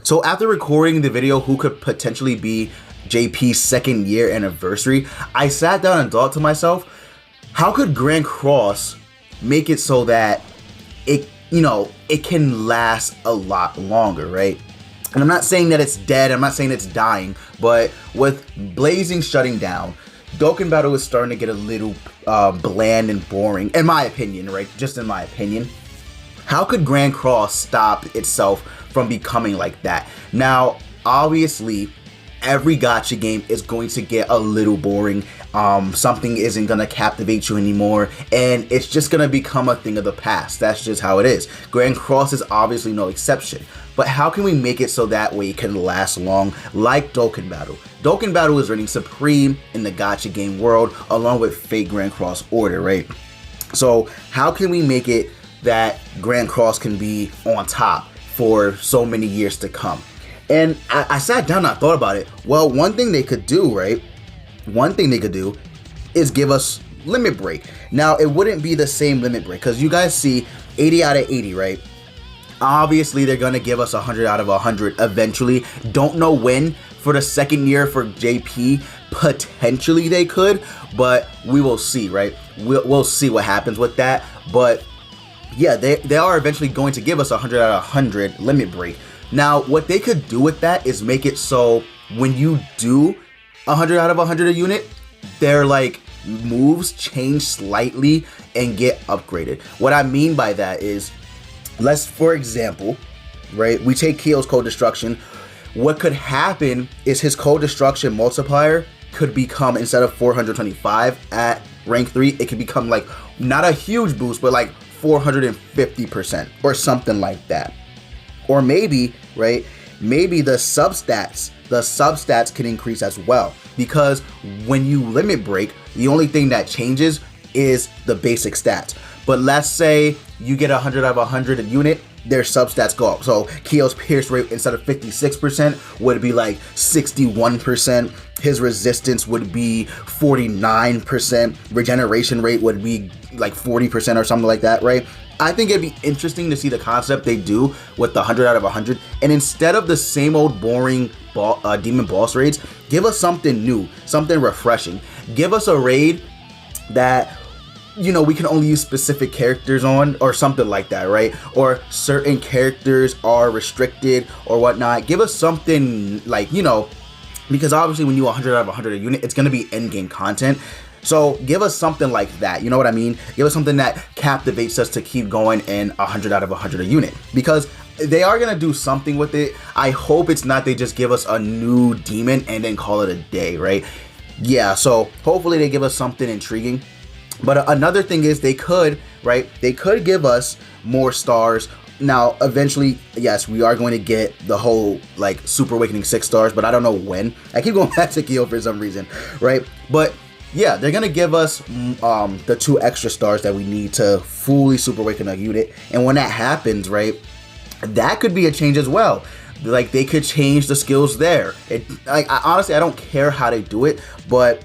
So after recording the video, who could potentially be JP's second year anniversary, I sat down and thought to myself, how could Grand Cross make it so that it, it can last a lot longer, right? And I'm not saying that it's dead, I'm not saying it's dying, but with Blazing shutting down, Dokkan Battle is starting to get a little bland and boring, in my opinion, right? Just in my opinion. How could Grand Cross stop itself from becoming like that? Now, obviously, every gacha game is going to get a little boring. Something isn't going to captivate you anymore, and it's just going to become a thing of the past. That's just how it is. Grand Cross is obviously no exception. But how can we make it so that way it can last long, like Dokkan Battle? Dokkan Battle is reigning supreme in the gacha game world, along with Fate Grand Cross Order, right? So how can we make it that Grand Cross can be on top for so many years to come? And I sat down and I thought about it. Well, one thing they could do, right? One thing they could do is give us Limit Break. Now, it wouldn't be the same Limit Break, because you guys see 80 out of 80, right? Obviously, they're going to give us 100 out of 100 eventually. Don't know when. For the second year for JP, potentially they could, but we will see, right? We'll see what happens with that. But yeah, they are eventually going to give us 100 out of 100 Limit Break. Now, what they could do with that is make it so when you do 100 out of 100 a unit, their like moves change slightly and get upgraded. What I mean by that is, for example, right, we take Kyo's Cold Destruction. What could happen is his Cold Destruction multiplier could become, instead of 425 at rank 3, it could become like, not a huge boost, but like 450% or something like that. Or maybe, right, maybe the substats can increase as well, because when you Limit Break, the only thing that changes is the basic stats. But let's say you get 100 out of 100 a unit, their substats go up. So Kyo's pierce rate, instead of 56%, would be like 61%. His resistance would be 49%. Regeneration rate would be like 40% or something like that, right? I think it'd be interesting to see the concept they do with the 100 out of 100. And instead of the same old boring demon boss raids, give us something new, something refreshing. Give us a raid that, we can only use specific characters on, or something like that, right? Or certain characters are restricted or whatnot. Give us something like, because obviously when you 100 out of 100 a unit, it's going to be endgame content. So give us something like that, you know what I mean? Give us something that captivates us to keep going in 100 out of 100 a unit, because they are going to do something with it. I hope it's not they just give us a new demon and then call it a day, right? Yeah, so hopefully they give us something intriguing. But another thing is they could give us more stars. Now, eventually, yes, we are going to get the whole, like, Super Awakening 6 stars, but I don't know when. I keep going back to Kyo for some reason, right? But yeah, they're going to give us the 2 extra stars that we need to fully Super Awaken a unit. And when that happens, right, that could be a change as well. Like, they could change the skills there. Honestly, I don't care how they do it, but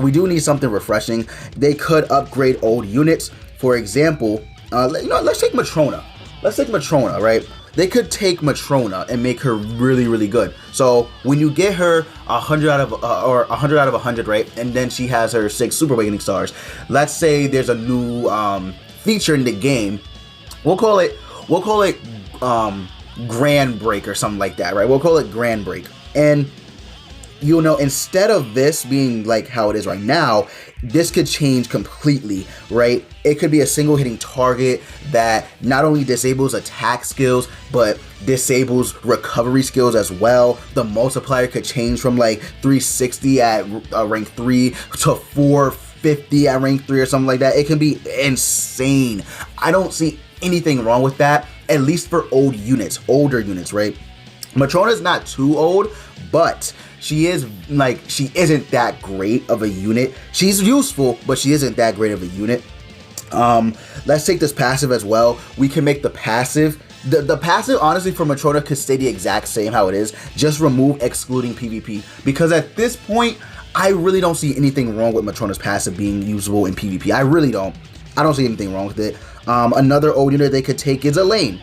we do need something refreshing. They could upgrade old units. For example, let's take Matrona. Let's take Matrona, right? They could take Matrona and make her really, really good. So when you get her 100 out of 100, right, and then she has her 6 Super Awakening stars. Let's say there's a new feature in the game. We'll call it Grand Break or something like that, right? We'll call it Grand Break. And instead of this being like how it is right now, this could change completely, right? It could be a single hitting target that not only disables attack skills, but disables recovery skills as well. The multiplier could change from like 360 at rank 3 to 450 at rank 3 or something like that. It can be insane. I don't see anything wrong with that, at least for older units, right? Matrona's not too old, but she isn't that great of a unit. She's useful, but she isn't that great of a unit. Let's take this passive as well. We can make the passive, the passive honestly for Matrona could stay the exact same how it is. Just remove excluding PvP, because at this point, I really don't see anything wrong with Matrona's passive being usable in PvP. I really don't. I don't see anything wrong with it. Another old unit they could take is Elaine.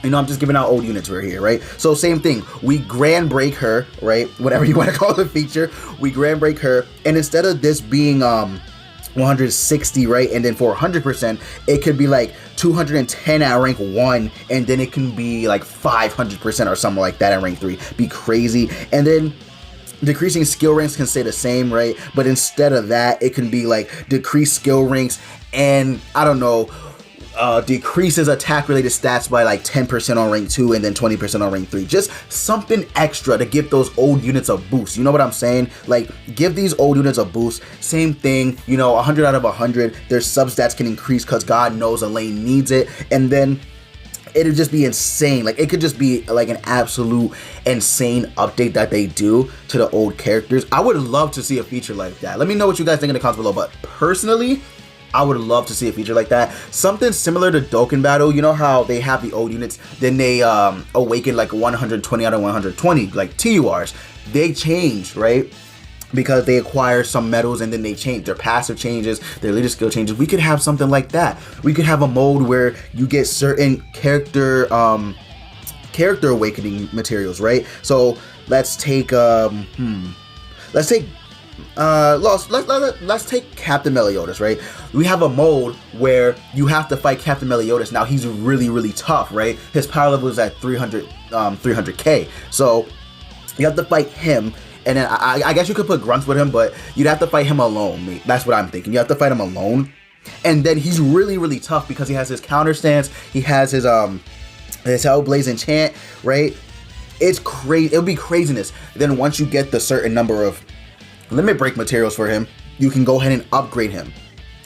You know, I'm just giving out old units right here, right? So same thing, we grand break her, right? Whatever you want to call the feature, we grand break her, and instead of this being 160, right, and then for 100%, it could be like 210 at rank 1, and then it can be like 500% or something like that at rank 3. Be crazy. And then decreasing skill ranks can stay the same, right? But instead of that, it can be like decreased skill ranks and, I don't know, decreases attack related stats by like 10% on rank 2 and then 20% on rank 3. Just something extra to give those old units a boost. You know what I'm saying? Like, give these old units a boost. Same thing, you know, 100 out of 100. Their substats can increase because God knows a lane needs it. And then it'd just be insane. Like, it could just be like an absolute insane update that they do to the old characters. I would love to see a feature like that. Let me know what you guys think in the comments below. But personally, I would love to see a feature like that. Something similar to Dokkan Battle. You know how they have the old units, then they awaken like 120 out of 120, like TURs. They change, right? Because they acquire some medals and then they change. Their passive changes, their leader skill changes. We could have something like that. We could have a mode where you get certain character awakening materials, right? So let's take let's take Captain Meliodas, right? We have a mode where you have to fight Captain Meliodas. Now he's really, really tough, right? His power level is at 300k. So you have to fight him, and then I guess you could put grunts with him, but you'd have to fight him alone. That's what I'm thinking. You have to fight him alone, and then he's really, really tough because he has his counter stance. He has his Hellblaze enchant, right? It's crazy. It'll be craziness. Then once you get the certain number of limit break materials for him, you can go ahead and upgrade him.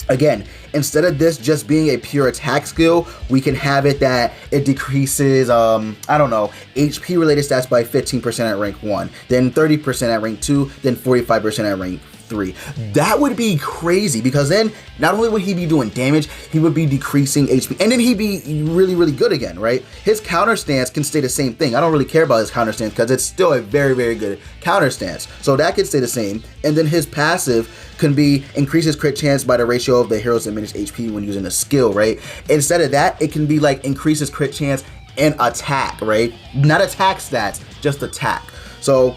Again, instead of this just being a pure attack skill, we can have it that it decreases, I don't know, HP related stats by 15% at rank 1, then 30% at rank 2, then 45% at rank 3. That would be crazy, because then not only would he be doing damage, he would be decreasing HP, and then he'd be really, really good again, right? His counter stance can stay the same thing. I don't really care about his counter stance because it's still a very, very good counter stance. So that can stay the same. And then his passive can be increases crit chance by the ratio of the hero's diminished HP when using a skill, right? Instead of that, it can be like increases crit chance and attack, right? Not attack stats, just attack. So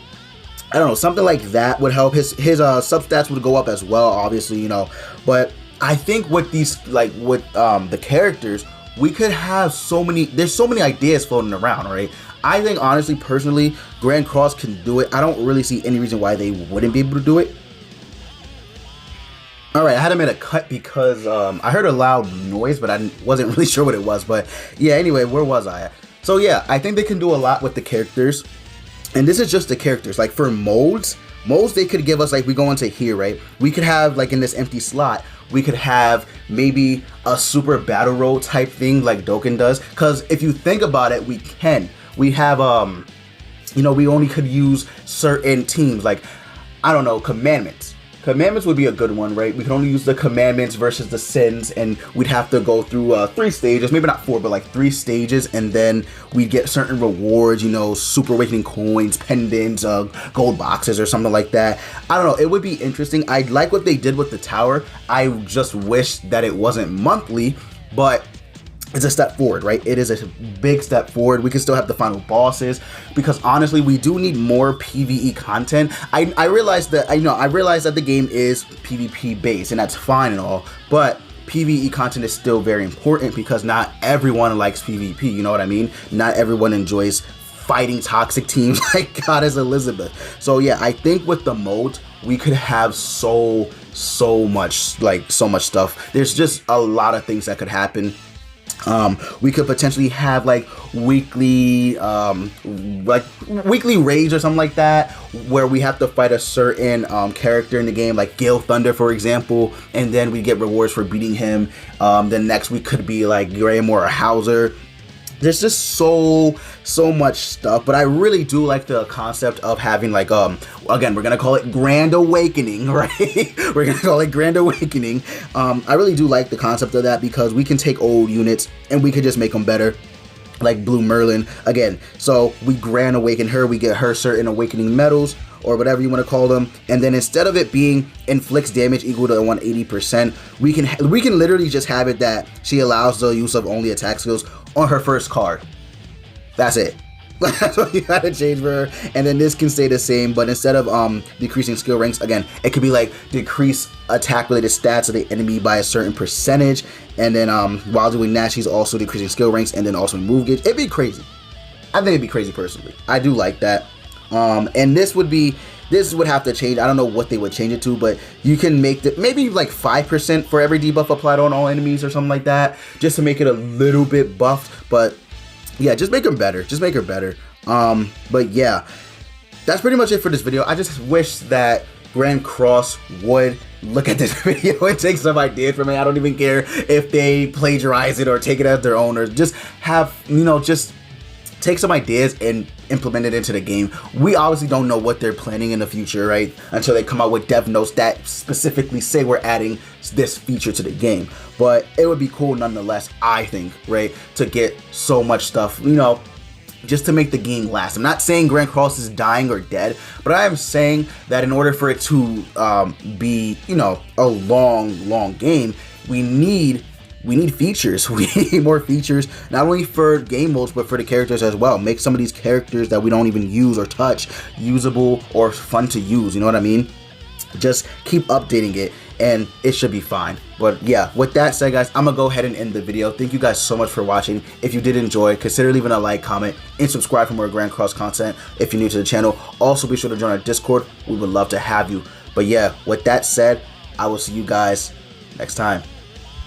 I don't know, something like that would help. His substats would go up as well, obviously, you know. But I think with these, like with the characters, we could have so many. There's so many ideas floating around, right? I think honestly, personally, Grand Cross can do it. I don't really see any reason why they wouldn't be able to do it. All right, I had to make a cut because I heard a loud noise, but I wasn't really sure what it was. But yeah, anyway, where was I at? So yeah, I think they can do a lot with the characters. And this is just the characters. Like for molds, they could give us, like, we go into here, right? We could have, like, in this empty slot, we could have maybe a super battle road type thing like Dokkan does. Because if you think about it, we have, you know, we only could use certain teams, like, I don't know, commandments. Commandments would be a good one, right? We can only use the commandments versus the sins, and we'd have to go through 3 stages, maybe not 4, but like 3 stages, and then we'd get certain rewards, you know, super awakening coins, pendants, gold boxes, or something like that. I don't know, it would be interesting. I like what they did with the tower. I just wish that it wasn't monthly, but it's a step forward, right? It is a big step forward. We can still have the final bosses, because honestly, we do need more PVE content. I realized that the game is PvP based, and that's fine and all, but PvE content is still very important because not everyone likes PvP, you know what I mean? Not everyone enjoys fighting toxic teams like Goddess Elizabeth. So yeah, I think with the modes, we could have so much stuff. There's just a lot of things that could happen. We could potentially have like weekly raids or something like that, where we have to fight a certain character in the game, like Gale Thunder, for example, and then we get rewards for beating him. Then next week could be like Graham or Hauser. There's just so much stuff, but I really do like the concept of having like again, we're gonna call it Grand Awakening, right? We're gonna call it Grand Awakening. I really do like the concept of that, because we can take old units and we could just make them better, like Blue Merlin again. So we Grand Awaken her, we get her certain awakening medals, or whatever you want to call them, and then instead of it being inflicts damage equal to 180%, we can literally just have it that she allows the use of only attack skills on her first card. That's it. That's what you gotta change for her. And then this can stay the same, but instead of decreasing skill ranks, again, it could be like decrease attack related stats of the enemy by a certain percentage. And then while doing that, she's also decreasing skill ranks and then also move gauge. It'd be crazy. I think it'd be crazy personally. I do like that. And this would have to change. I don't know what they would change it to, but you can make the maybe like 5% for every debuff applied on all enemies or something like that, just to make it a little bit buffed. But yeah, just make her better. Just make her better. But yeah, that's pretty much it for this video. I just wish that Grand Cross would look at this video and take some ideas from it. I don't even care if they plagiarize it or take it as their own, or just have, you know, just take some ideas and implement it into the game. We obviously don't know what they're planning in the future, right? Until they come out with dev notes that specifically say we're adding this feature to the game. But it would be cool nonetheless, I think, right? To get so much stuff, you know, just to make the game last. I'm not saying Grand Cross is dying or dead, but I am saying that in order for it to be, you know, a long game, we need features. We need more features, not only for game modes, but for the characters as well. Make some of these characters that we don't even use or touch usable or fun to use, you know what I mean? Just keep updating it and it should be fine. But yeah, with that said, guys, I'm gonna go ahead and end the video. Thank you guys so much for watching. If you did enjoy, consider leaving a like, comment, and subscribe for more Grand Cross content if you're new to the channel. Also, be sure to join our Discord. We would love to have you. But yeah, with that said, I will see you guys next time.